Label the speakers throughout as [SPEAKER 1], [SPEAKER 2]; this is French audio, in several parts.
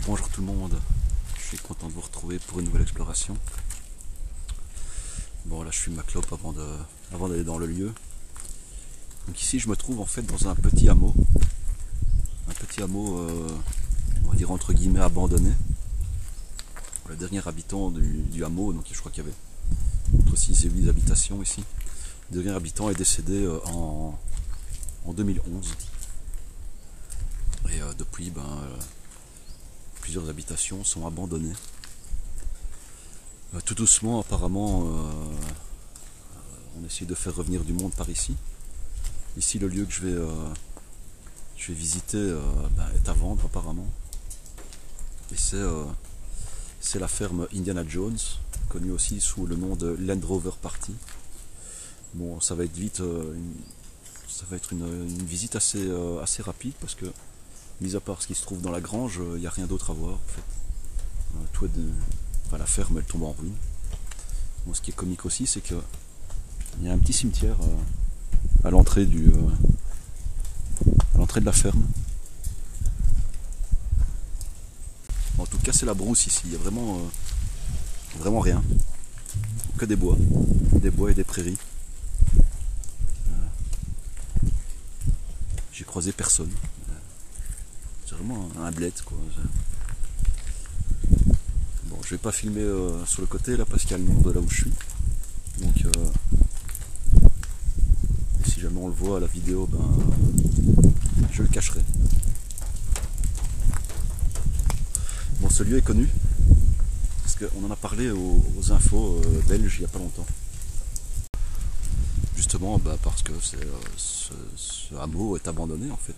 [SPEAKER 1] Bonjour tout le monde, je suis content de vous retrouver pour une nouvelle exploration. Bon là je fume ma clope avant d'aller dans le lieu. Donc ici je me trouve en fait dans un petit hameau. On va dire entre guillemets abandonné. Le dernier habitant du hameau, donc je crois qu'il y avait entre 6 et 8 habitations ici. Le dernier habitant est décédé en 2011. Et depuis, plusieurs habitations sont abandonnées. Tout doucement, apparemment, on essaie de faire revenir du monde par ici. Ici, le lieu que je vais visiter est à vendre apparemment. Et c'est la ferme Indiana Jones, connue aussi sous le nom de Land Rover Party. Bon, ça va être vite, ça va être une visite assez rapide parce que, mis à part ce qui se trouve dans la grange, il n'y a rien d'autre à voir en fait. La ferme elle tombe en ruine. Bon, ce qui est comique aussi, c'est qu'il y a un petit cimetière à l'entrée de la ferme. En tout cas, c'est la brousse ici. Il y a vraiment rien. Que des bois et des prairies. J'ai croisé personne. C'est vraiment un bled quoi. Bon, je vais pas filmer sur le côté là parce qu'il y a le nom de là où je suis. Donc si jamais on le voit à la vidéo, je le cacherai. Bon, ce lieu est connu parce qu'on en a parlé aux infos belges il n'y a pas longtemps. Justement parce que ce hameau est abandonné en fait.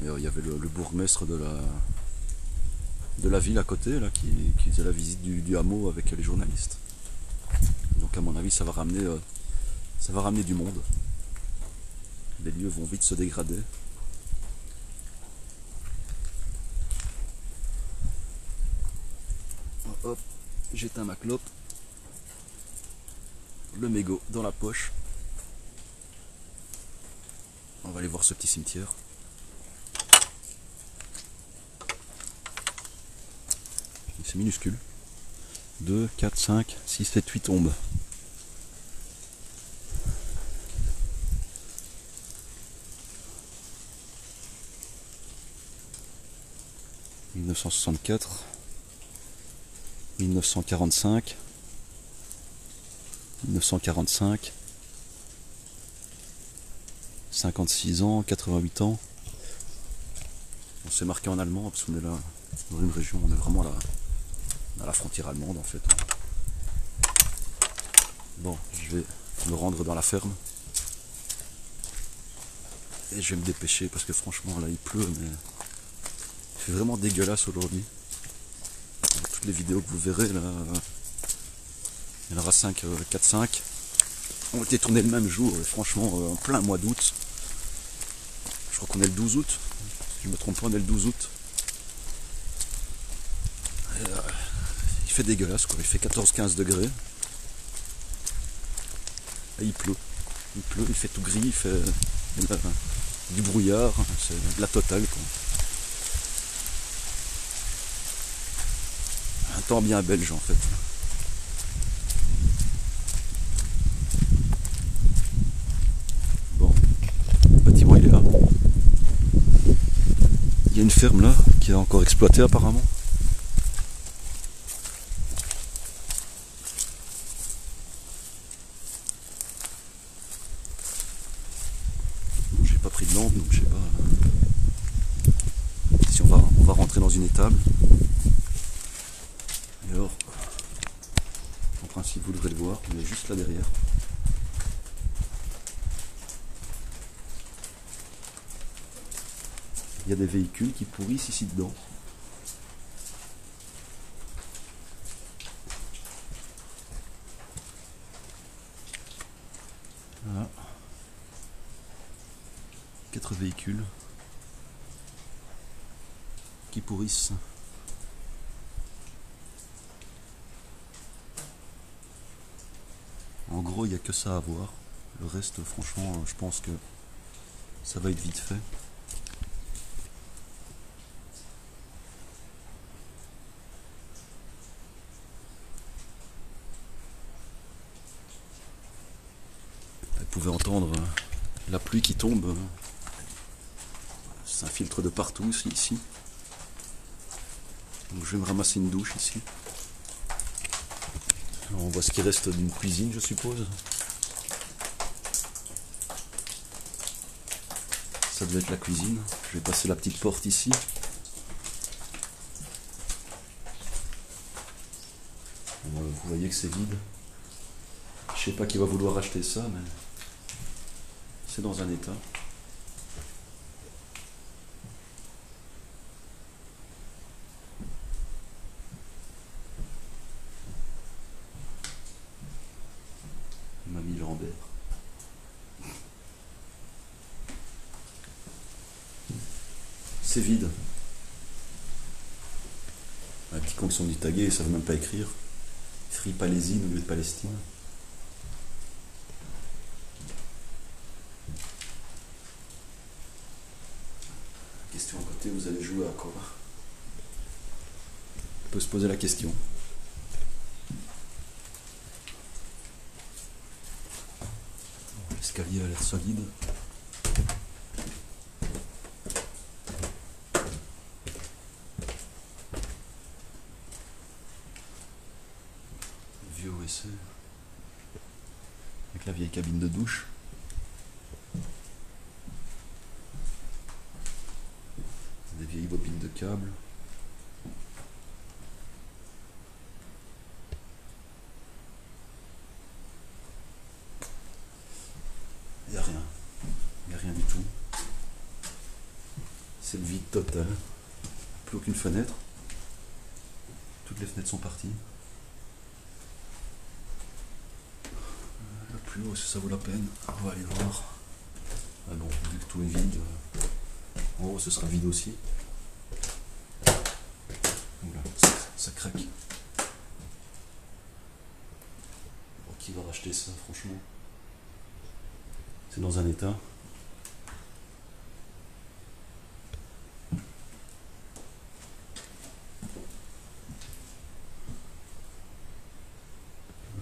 [SPEAKER 1] Et, il y avait le bourgmestre de la ville à côté là, qui faisait la visite du hameau avec les journalistes. Donc à mon avis ça va ramener du monde. Les lieux vont vite se dégrader. Hop, j'éteins ma clope. Le mégot dans la poche. On va aller voir ce petit cimetière. C'est minuscule. 2, 4, 5, 6, 7, 8 tombes. « 1964, 1945, 1945, 56 ans, 88 ans. » On s'est marqué en allemand parce qu'on est là dans une région, on est vraiment là à la frontière allemande en fait. Bon, je vais me rendre dans la ferme et je vais me dépêcher parce que franchement là il pleut, mais il fait vraiment dégueulasse aujourd'hui. Toutes les vidéos que vous verrez là, il y en aura 4-5 ont été tournées le même jour et franchement en plein mois d'août. Je crois qu'on est le 12 août, si je me trompe pas, on est le 12 août. Et, il fait dégueulasse quoi, il fait 14-15 degrés. Et il pleut, il fait tout gris, il fait du brouillard, c'est de la totale quoi. Un temps bien belge en fait. Bon, le bâtiment il est là. Il y a une ferme là qui est encore exploitée apparemment. J'ai pas pris de lampe donc je sais pas. Si on va rentrer dans une étable. Et alors, en principe vous devrez le voir, il est juste là derrière. Il y a des véhicules qui pourrissent ici dedans. Voilà. 4 véhicules qui pourrissent. En gros, il n'y a que ça à voir. Le reste, franchement, je pense que ça va être vite fait. pouvez entendre la pluie qui tombe. Ça filtre de partout ici. Donc je vais me ramasser une douche ici. Alors on voit ce qui reste d'une cuisine, je suppose. Ça devait être la cuisine. Je vais passer la petite porte ici. Vous voyez que c'est vide. Je sais pas qui va vouloir acheter ça, mais c'est dans un état. Mamie Lambert. C'est vide. Un petit con qui sont dit tagués, ils savent même pas écrire. Free Palestine au lieu de Palestine. Question à côté, vous allez jouer à quoi? On peut se poser la question. L'escalier a l'air solide. Vieux WC. Avec la vieille cabine de douche. Des vieilles bobines de câbles. Il n'y a rien. Il n'y a rien du tout. C'est le vide total. Plus aucune fenêtre. Toutes les fenêtres sont parties. Là plus haut, si ça vaut la peine. On va aller voir. Ah non, vu que tout est vide. En haut, ce sera vide aussi. Oula, ça craque. Bon, qui va racheter ça, franchement? C'est dans un état.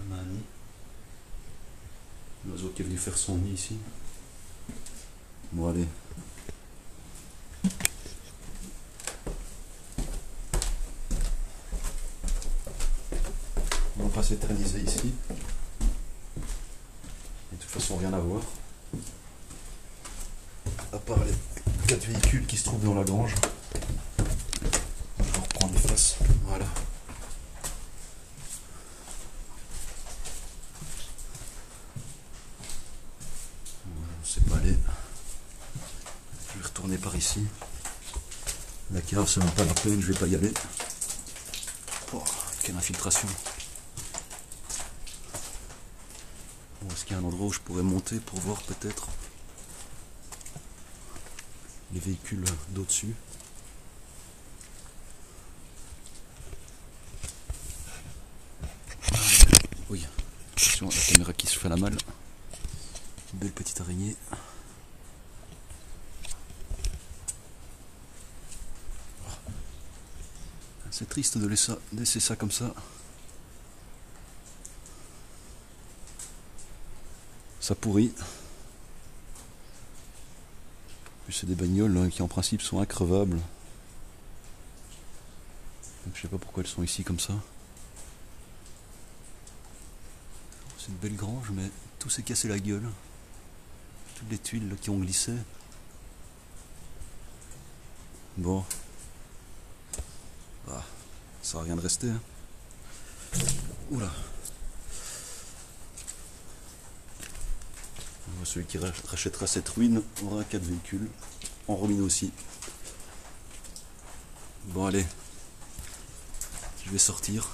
[SPEAKER 1] Mamie. L'oiseau qui est venu faire son nid ici. Bon, allez. On va pas s'éterniser ici. Et de toute façon, rien à voir. À part les 4 véhicules qui se trouvent dans la grange. Je vais reprendre les faces. Voilà. On sait pas aller. Je vais retourner par ici. La cave, c'est même pas la peine, je vais pas y aller. Oh, quelle infiltration. Bon, est-ce qu'il y a un endroit où je pourrais monter pour voir peut-être les véhicules d'au-dessus? Oui, attention à la caméra qui se fait la malle. Une belle petite araignée. C'est triste de laisser ça comme ça. Ça pourrit. Puis c'est des bagnoles hein, qui en principe sont increvables. Donc je sais pas pourquoi elles sont ici comme ça. C'est une belle grange mais tout s'est cassé la gueule. Toutes les tuiles là, qui ont glissé. Bon. Bah, ça sert à rien de rester. Hein. Oula. Celui qui rachètera cette ruine aura 4 véhicules en ruine aussi. Bon allez, je vais sortir.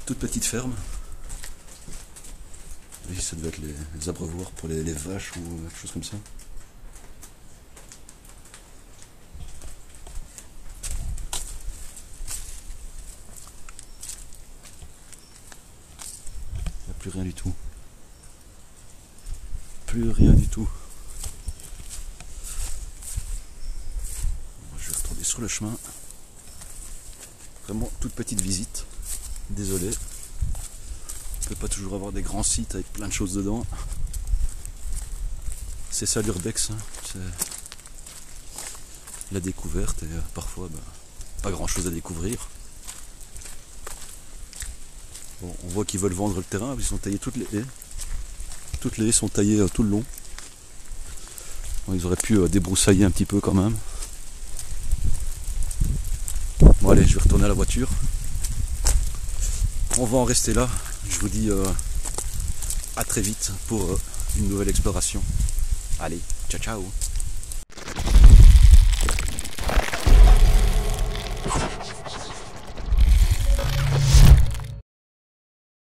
[SPEAKER 1] Toute petite ferme. Oui, ça devait être les abreuvoirs pour les vaches ou quelque chose comme ça. Plus rien du tout. Plus rien du tout. Je vais retourner sur le chemin. Vraiment toute petite visite. Désolé. On peut pas toujours avoir des grands sites avec plein de choses dedans. C'est ça l'urbex, hein. C'est la découverte et parfois pas grand chose à découvrir. Bon, on voit qu'ils veulent vendre le terrain, ils ont taillé toutes les haies. Toutes les haies sont taillées tout le long. Bon, ils auraient pu débroussailler un petit peu quand même. Bon allez, je vais retourner à la voiture. On va en rester là. Je vous dis à très vite pour une nouvelle exploration. Allez, ciao ciao.